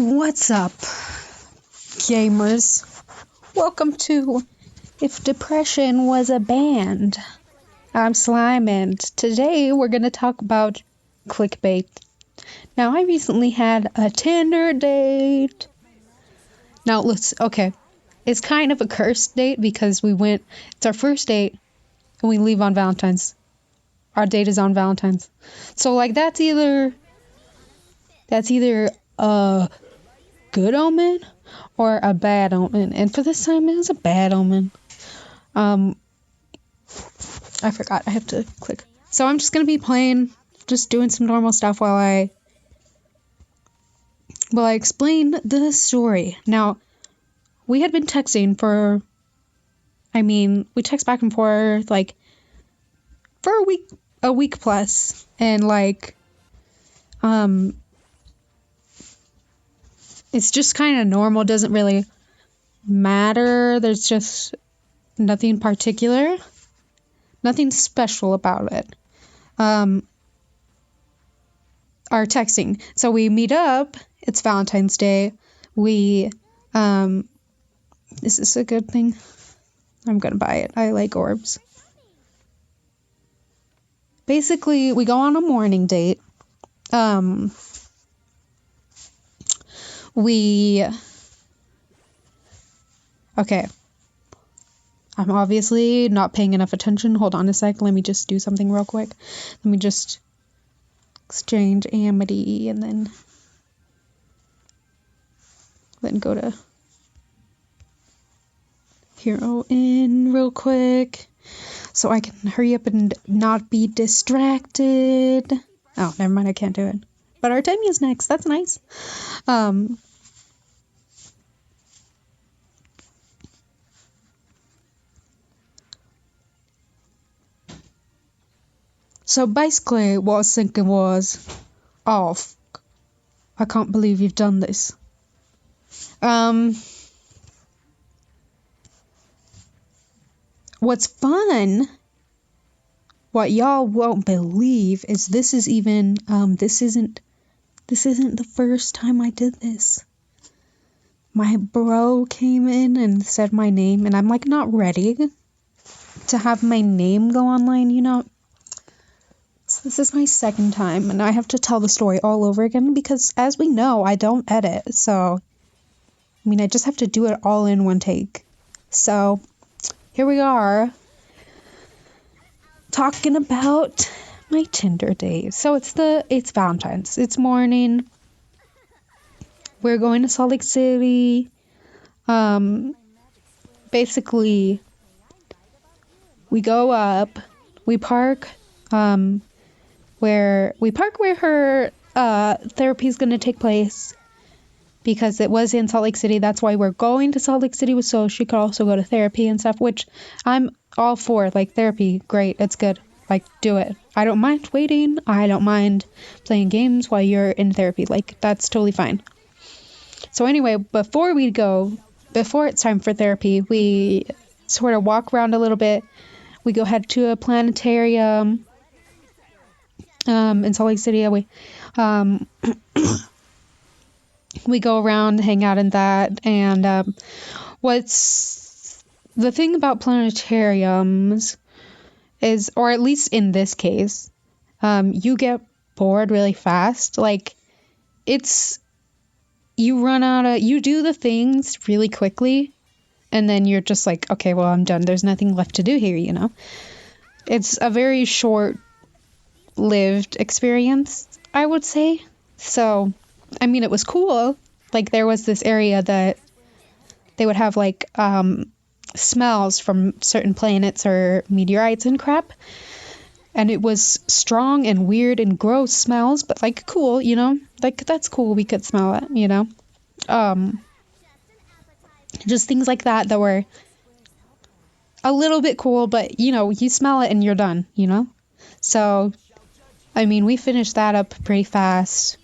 What's up, gamers? Welcome to If Depression Was a Band. I'm Slime, and today we're going to talk about clickbait. Now, I recently had a Tinder date. Now, okay, it's kind of a cursed date because it's our first date, and we leave on Valentine's. Our date is on Valentine's. So, that's either a good omen or a bad omen, and for this time it was a bad omen. I forgot I have to click. So I'm just gonna be just doing some normal stuff while I explain the story. Now, we had been texting we text back and forth for a week plus, and it's just kind of normal, doesn't really matter. There's just nothing particular, nothing special about it. Our texting. So we meet up, it's Valentine's Day. Is this a good thing? I'm gonna buy it. I like orbs. Basically, we go on a morning date. Okay. I'm obviously not paying enough attention. Hold on a sec. Let me just do something real quick. Let me just exchange amity and then go to hero in real quick so I can hurry up and not be distracted. Oh, never mind. I can't do it. But Artemia is next. That's nice. So basically what I was thinking was, I can't believe you've done this. What's fun, what y'all won't believe is this isn't the first time I did this. My bro came in and said my name, and I'm not ready to have my name go online, So this is my second time, and I have to tell the story all over again because, as we know, I don't edit. So, I just have to do it all in one take. So, here we are, talking about my Tinder days. So it's Valentine's. It's morning. We're going to Salt Lake City. Basically, we go up. We park. Where her therapy is going to take place, because it was in Salt Lake City. That's why we're going to Salt Lake City, so she could also go to therapy and stuff, which I'm all for. Therapy, great, it's good. Do it. I don't mind waiting. I don't mind playing games while you're in therapy. That's totally fine. So anyway, before it's time for therapy, we sort of walk around a little bit. We go head to a planetarium in Salt Lake City. We go around, hang out in that, and what's the thing about planetariums is, or at least in this case, you get bored really fast. You do the things really quickly, and then you're just okay, well, I'm done. There's nothing left to do here, It's a very short-lived experience, I would say. So, it was cool. There was this area that they would have smells from certain planets or meteorites and crap. And it was strong and weird and gross smells, but cool, that's cool. We could smell it, just things like that were a little bit cool, but you smell it and you're done, So, we finished that up pretty fast.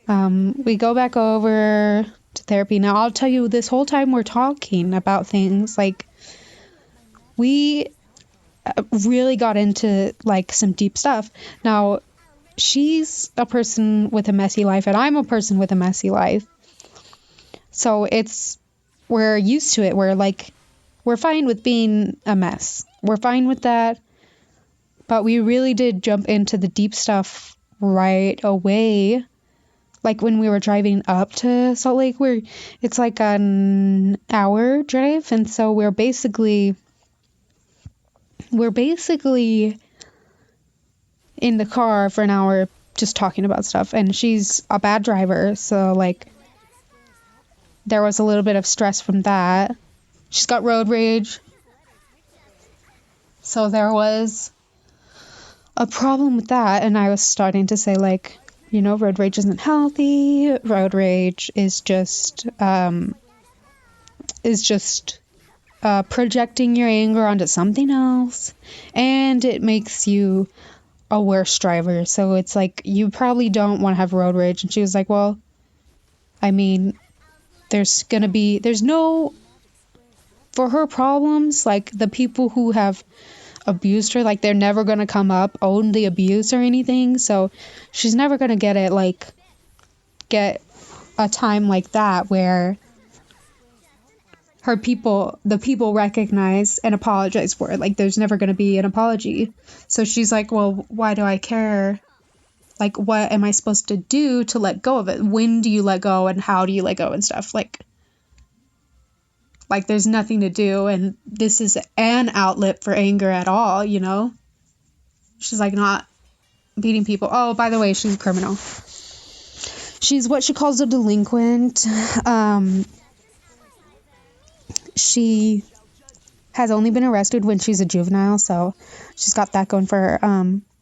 We go back over to therapy. Now, I'll tell you, this whole time we're talking about things, we really got into some deep stuff. Now, she's a person with a messy life and I'm a person with a messy life. So we're used to it. We're fine with being a mess. We're fine with that. But we really did jump into the deep stuff right away. Like when we were driving up to Salt Lake, it's like an hour drive. And so we're basically in the car for an hour just talking about stuff. And she's a bad driver. So like there was a little bit of stress from that. She's got road rage. So there was a problem with that. And I was starting to say, like, you know, road rage isn't healthy. Road rage is just projecting your anger onto something else. And it makes you a worse driver. So it's like, you probably don't want to have road rage. And she was like, well, I mean, for her problems, like the people who have abused her, like they're never going to come up, own the abuse or anything. So she's never going to get a time like that where the people recognize and apologize for it. Like there's never going to be an apology. So she's like, well, why do I care? Like, what am I supposed to do to let go of it? When do you let go and how do you let go and stuff? Like there's nothing to do, and this is an outlet for anger at all, you know? She's like not beating people. Oh, by the way, she's a criminal. She's what she calls a delinquent. She has only been arrested when she's a juvenile, so she's got that going for her.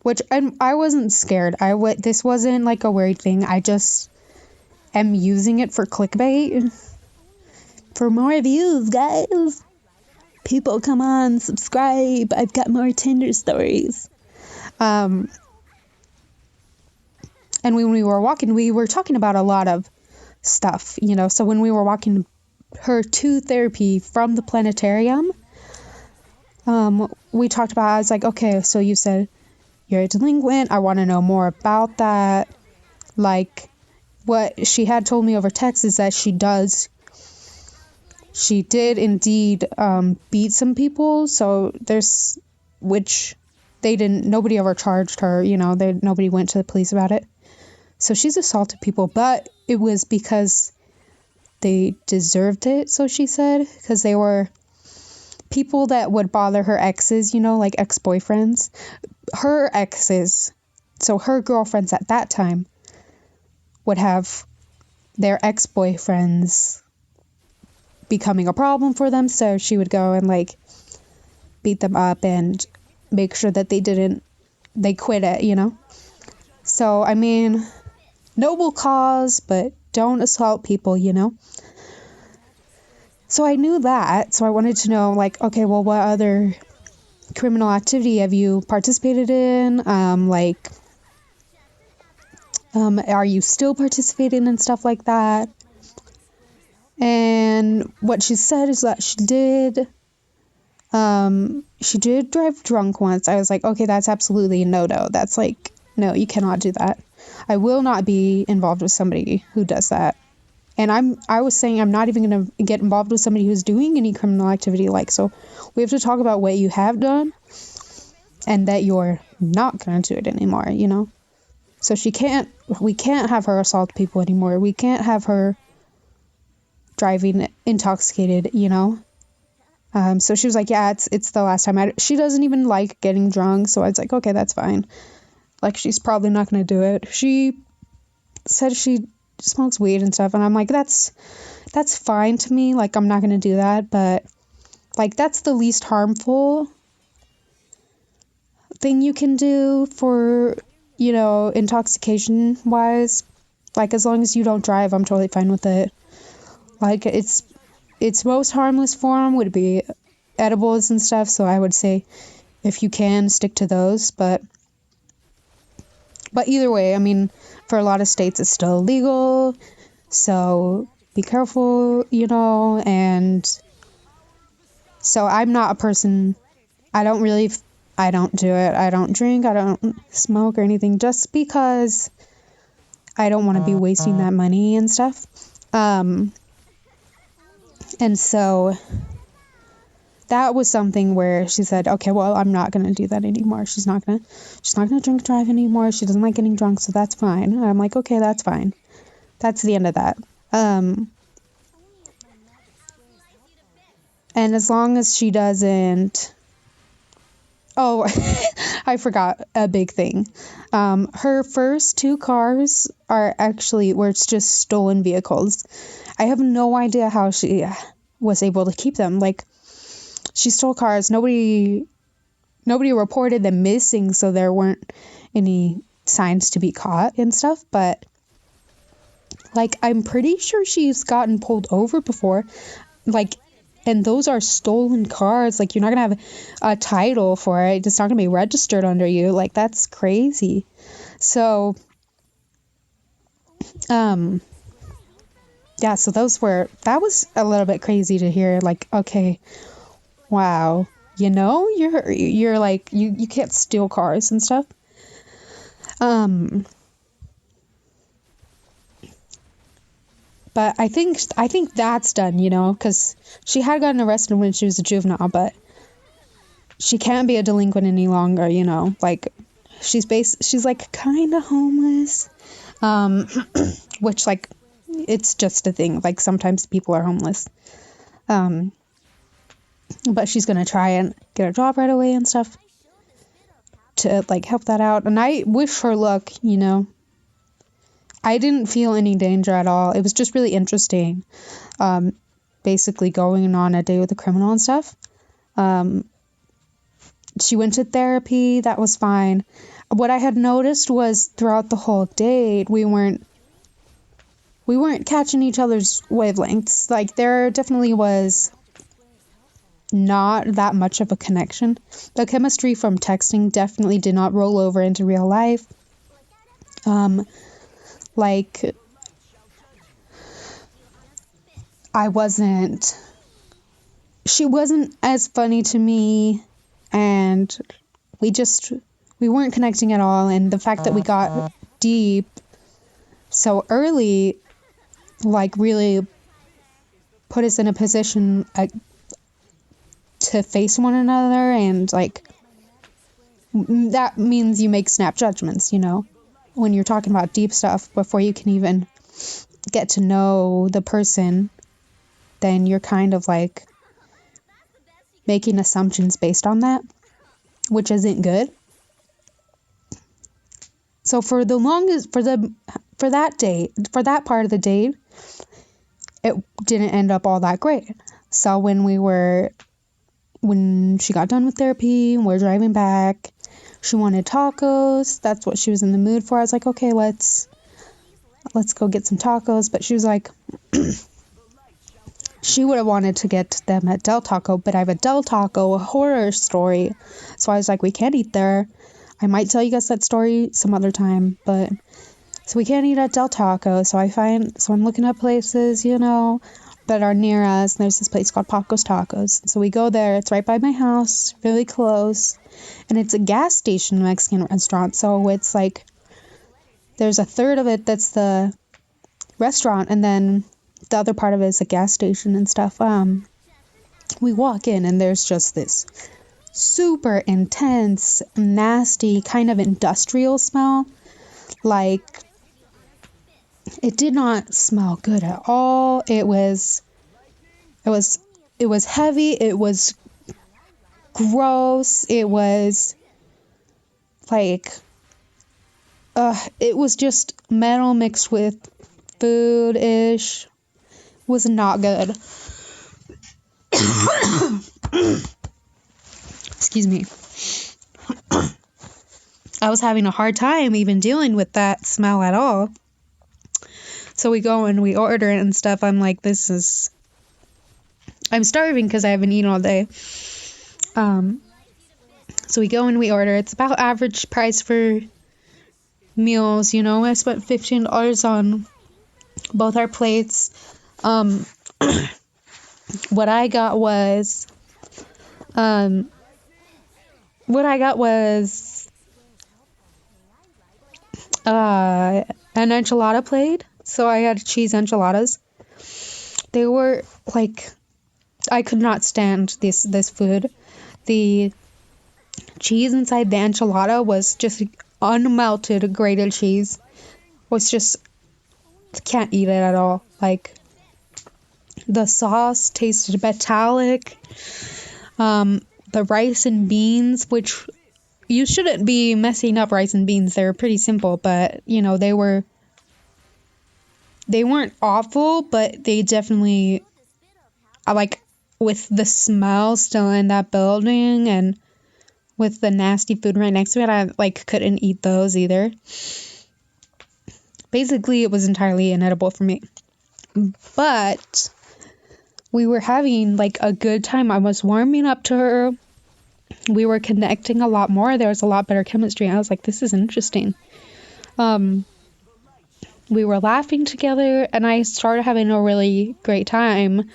Which I wasn't scared. This wasn't like a worried thing. I just am using it for clickbait. For more views, guys. People, come on, subscribe. I've got more Tinder stories. And when we were walking, we were talking about a lot of stuff, you know. So when we were walking her to therapy from the planetarium, we talked about, I was like, okay, so you said you're a delinquent. I want to know more about that. Like, what she had told me over text is that she did indeed beat some people. So nobody ever charged her, you know, nobody went to the police about it. So she's assaulted people, but it was because they deserved it, so she said, because they were people that would bother her exes, you know, like ex-boyfriends. Her exes, so her girlfriends at that time, would have their ex-boyfriends becoming a problem for them, so she would go and like beat them up and make sure that they quit it, you know. So I mean, noble cause, but don't assault people, you know. So I knew that, so I wanted to know, like, okay, well, what other criminal activity have you participated in? Are you still participating in stuff like that? And what she said is that she did drive drunk once. I was like, okay, that's absolutely a no-no. That's like, no, you cannot do that. I will not be involved with somebody who does that. And I was saying I'm not even going to get involved with somebody who's doing any criminal activity like, so we have to talk about what you have done and that you're not going to do it anymore, you know? So we can't have her assault people anymore. We can't have her driving intoxicated, you know? So she was like, yeah, it's the last time. She doesn't even like getting drunk, so I was like, okay, that's fine. Like, she's probably not going to do it. She said she smokes weed and stuff, and I'm like, that's fine to me. Like, I'm not going to do that, but, like, that's the least harmful thing you can do for, you know, intoxication-wise. Like, as long as you don't drive, I'm totally fine with it. Like, its most harmless form would be edibles and stuff, so I would say if you can, stick to those, but either way, I mean, for a lot of states, it's still illegal, so be careful, you know, and so I'm not a person, I don't really I don't do it. I don't drink. I don't smoke or anything, just because I don't want to be wasting that money and stuff. And so that was something where she said, okay, well, I'm not going to do that anymore. She's not going to drink drive anymore. She doesn't like getting drunk, so that's fine. And I'm like, okay, that's fine. That's the end of that. And as long as she doesn't, oh, I forgot a big thing. Her first 2 cars were just stolen vehicles. I have no idea how she was able to keep them. Like, she stole cars. Nobody reported them missing, so there weren't any signs to be caught and stuff. But, like, I'm pretty sure she's gotten pulled over before. Like, and those are stolen cars. Like, you're not gonna have a title for it. It's not gonna be registered under you. Like, that's crazy. So, yeah, so that was a little bit crazy to hear. Like, okay, wow, you're like, you can't steal cars and stuff. But I think that's done, because she had gotten arrested when she was a juvenile, but she can't be a delinquent any longer, like, she's like kind of homeless, which, like, it's just a thing. Like, sometimes people are homeless, but she's gonna try and get a job right away and stuff to, like, help that out. And I wish her luck. I didn't feel any danger at all. It was just really interesting, basically going on a date with a criminal and stuff. She went to therapy. That was fine. What I had noticed was throughout the whole date, we weren't catching each other's wavelengths. Like, there definitely was not that much of a connection. The chemistry from texting definitely did not roll over into real life. Like, she wasn't as funny to me, and we weren't connecting at all. And the fact that we got deep so early, like, really put us in a position to face one another. And, like, that means you make snap judgments, when you're talking about deep stuff before you can even get to know the person. Then you're kind of, like, making assumptions based on that, which isn't good. So for that part of the date, it didn't end up all that great. So when she got done with therapy and we're driving back, she wanted tacos. That's what she was in the mood for. I was like, okay, let's go get some tacos. But she was like, she would have wanted to get them at Del Taco, but I have a Del Taco horror story. So I was like, we can't eat there. I might tell you guys that story some other time, but so we can't eat at Del Taco. So I'm looking up places, that are near us. And there's this place called Paco's Tacos. So we go there. It's right by my house, really close. And it's a gas station Mexican restaurant. So it's like, there's a third of it that's the restaurant, and then the other part of it is a gas station and stuff. We walk in, and there's just this super intense, nasty, kind of industrial smell. Like, it did not smell good at all. It was heavy. It was gross. It was like, it was just metal mixed with food-ish. Was not good. Excuse me. I was having a hard time even dealing with that smell at all. So we go and we order it and stuff. I'm like, I'm starving because I haven't eaten all day. So we go and we order. It's about average price for meals, I spent $15 on both our plates. What I got was what I got was an enchilada plate. So I had cheese enchiladas. They were like, I could not stand this food. The cheese inside the enchilada was just unmelted grated cheese. Was just, can't eat it at all. Like, the sauce tasted metallic. The rice and beans, which you shouldn't be messing up rice and beans. They're pretty simple, but you know, they weren't awful, but they definitely, like, with the smell still in that building and with the nasty food right next to it, I like couldn't eat those either. Basically, it was entirely inedible for me. But we were having like a good time. I was warming up to her. We were connecting a lot more. There was a lot better chemistry. I was like, this is interesting. We were laughing together, and I started having a really great time.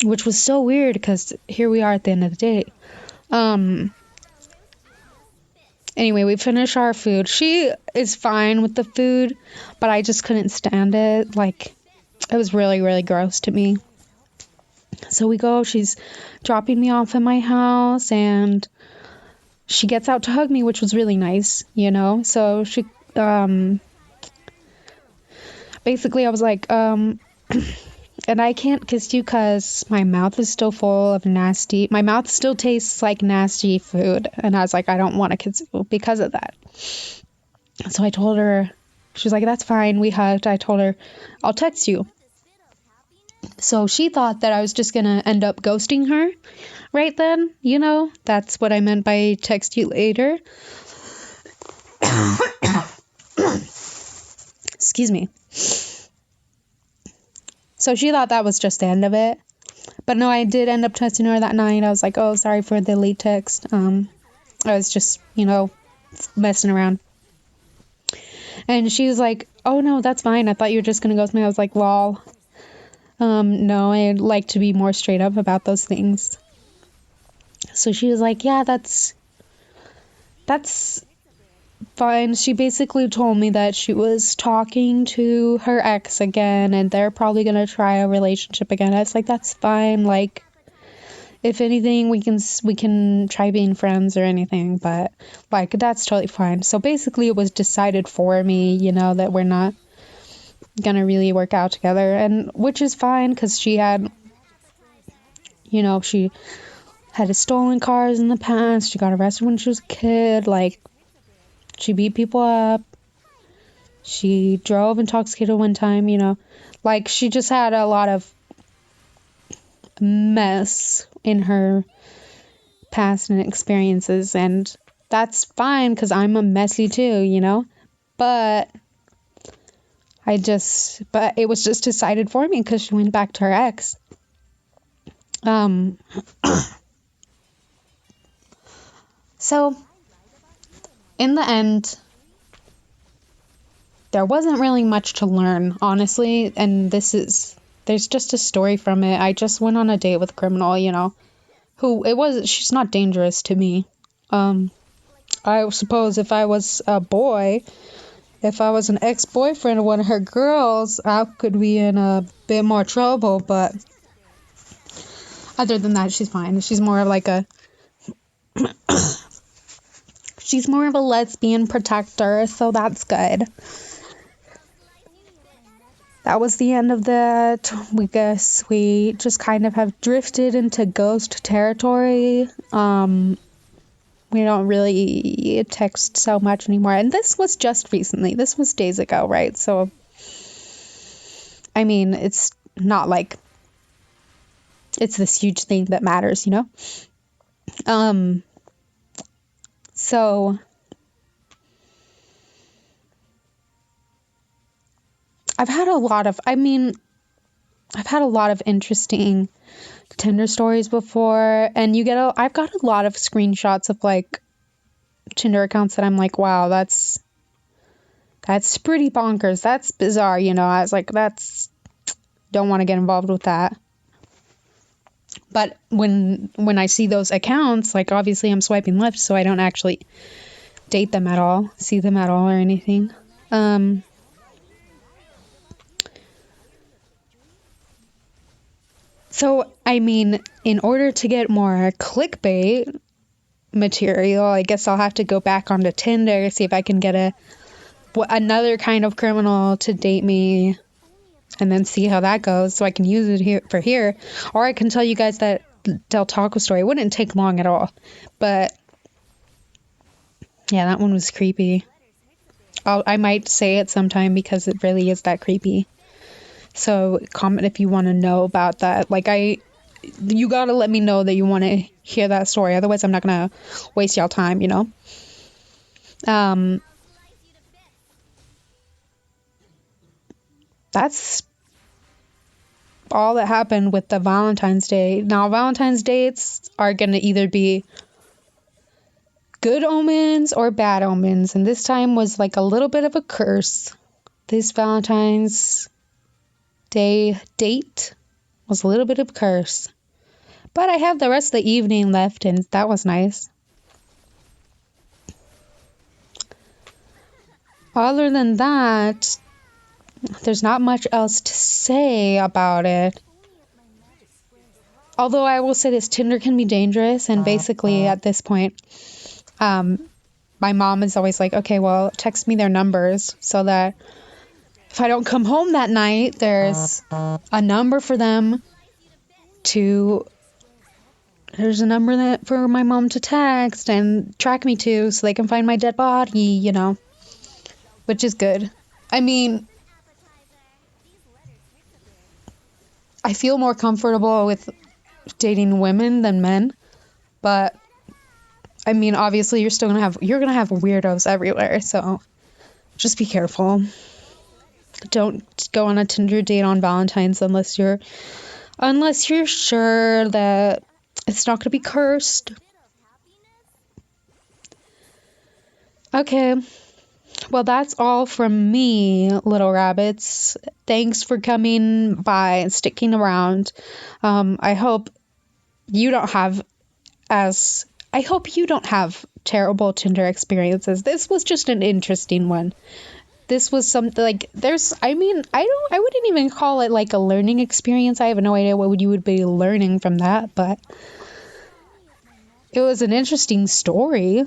Which was so weird because here we are at the end of the day. Anyway, we finished our food. She is fine with the food, but I just couldn't stand it. Like, it was really, really gross to me. So we go, she's dropping me off at my house, and she gets out to hug me, which was really nice, you know? So she, basically I was like, and I can't kiss you because my mouth is still full of nasty, my mouth still tastes like nasty food. And I was like, I don't want to kiss you because of that. So I told her, she was like, that's fine. We hugged. I told her, I'll text you. So she thought that I was just going to end up ghosting her right then. You know, that's what I meant by text you later. Excuse me. So she thought that was just the end of it. But no, I did end up texting her that night. I was like, oh, sorry for the late text. I was just, you know, messing around. And she was like, oh, no, that's fine. I thought you were just going to ghost me. I was like, well, no, I'd like to be more straight up about those things. So she was like, yeah, that's fine. She basically told me that she was talking to her ex again, and they're probably going to try a relationship again. I was like, that's fine. Like, if anything, we can try being friends or anything, but like, that's totally fine. So basically it was decided for me, you know, that we're not gonna really work out together, and which is fine because she had, you know, she had stolen cars in the past. She got arrested when she was a kid. Like, she beat people up. She drove intoxicated one time, you know. Like, she just had a lot of mess in her past and experiences, and that's fine because I'm a messy too, you know. But it was just decided for me because she went back to her ex. So in the end, there wasn't really much to learn, honestly, and there's just a story from it. I just went on a date with a criminal, you know, she's not dangerous to me. I suppose if I was a boy, if I was an ex-boyfriend of one of her girls, I could be in a bit more trouble, but other than that, she's fine. She's more of like she's more of a lesbian protector, so that's good. That was the end of that. We guess we just kind of have drifted into ghost territory. We don't really text so much anymore. And this was just recently. This was days ago, right? So, I mean, it's not like it's this huge thing that matters, you know? So I've had a lot of interesting Tinder stories before, and I've got a lot of screenshots of like Tinder accounts that I'm like, wow, that's pretty bonkers. That's bizarre, you know. I was like, don't want to get involved with that. But when I see those accounts, like obviously I'm swiping left, so I don't actually date them at all, see them at all or anything. So, I mean, in order to get more clickbait material, I guess I'll have to go back onto Tinder, see if I can get another kind of criminal to date me, and then see how that goes so I can use it here. Or I can tell you guys that Del Taco story. It wouldn't take long at all. But, yeah, that one was creepy. I might say it sometime because it really is that creepy. So comment if you want to know about that. Like, you gotta let me know that you want to hear that story. Otherwise, I'm not gonna waste y'all time, you know? That's all that happened with the Valentine's Day. Now, Valentine's dates are gonna either be good omens or bad omens. And this time was like a little bit of a curse. This Valentine's Day date was a little bit of a curse. But I have the rest of the evening left, and that was nice. Other than that, there's not much else to say about it. Although I will say this, Tinder can be dangerous, and basically at this point, my mom is always like, okay, well, text me their numbers so that if I don't come home that night, there's a number for them to... There's a number for my mom to text and track me to so they can find my dead body, you know, which is good. I mean, I feel more comfortable with dating women than men, but I mean, obviously you're gonna have weirdos everywhere, so just be careful. Don't go on a Tinder date on Valentine's unless you're sure that it's not gonna be cursed. Okay. Well, that's all from me, little rabbits. Thanks for coming by and sticking around. I hope you don't have terrible Tinder experiences. This was just an interesting one. This was something like I wouldn't even call it like a learning experience. I have no idea what you would be learning from that, but it was an interesting story.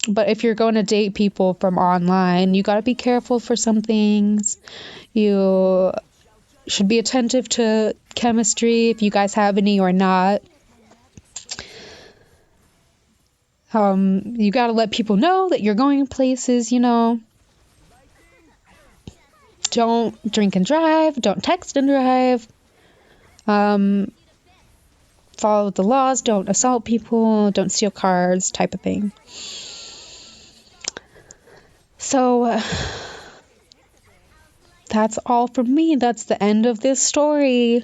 But if you're going to date people from online, you got to be careful for some things. You should be attentive to chemistry, if you guys have any or not. You got to let people know that you're going places, you know. Don't drink and drive. Don't text and drive. Follow the laws. Don't assault people. Don't steal cars, type of thing. So, that's all from me. That's the end of this story.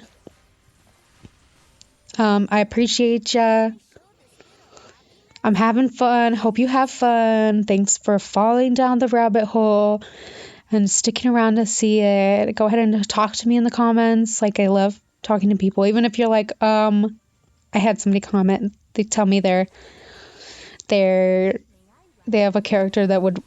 I appreciate ya. I'm having fun. Hope you have fun. Thanks for falling down the rabbit hole and sticking around to see it. Go ahead and talk to me in the comments. Like, I love talking to people. Even if you're like, I had somebody comment. They tell me they have a character that would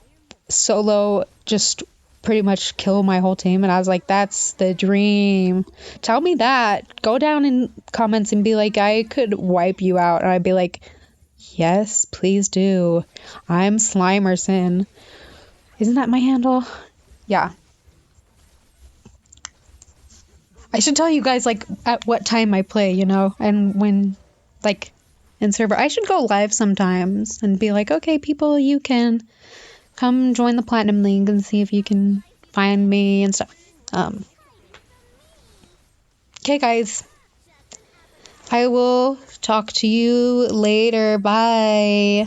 solo just pretty much kill my whole team, and I was like, that's the dream. Tell me that. Go down in comments and be like, I could wipe you out, and I'd be like, yes, please do. I'm Slimerson. Isn't that my handle? Yeah. I should tell you guys like at what time I play, you know, and when, like, in server. I should go live sometimes and be like, okay, people, you can come join the Platinum League and see if you can find me and stuff. Okay, guys. I will talk to you later. Bye.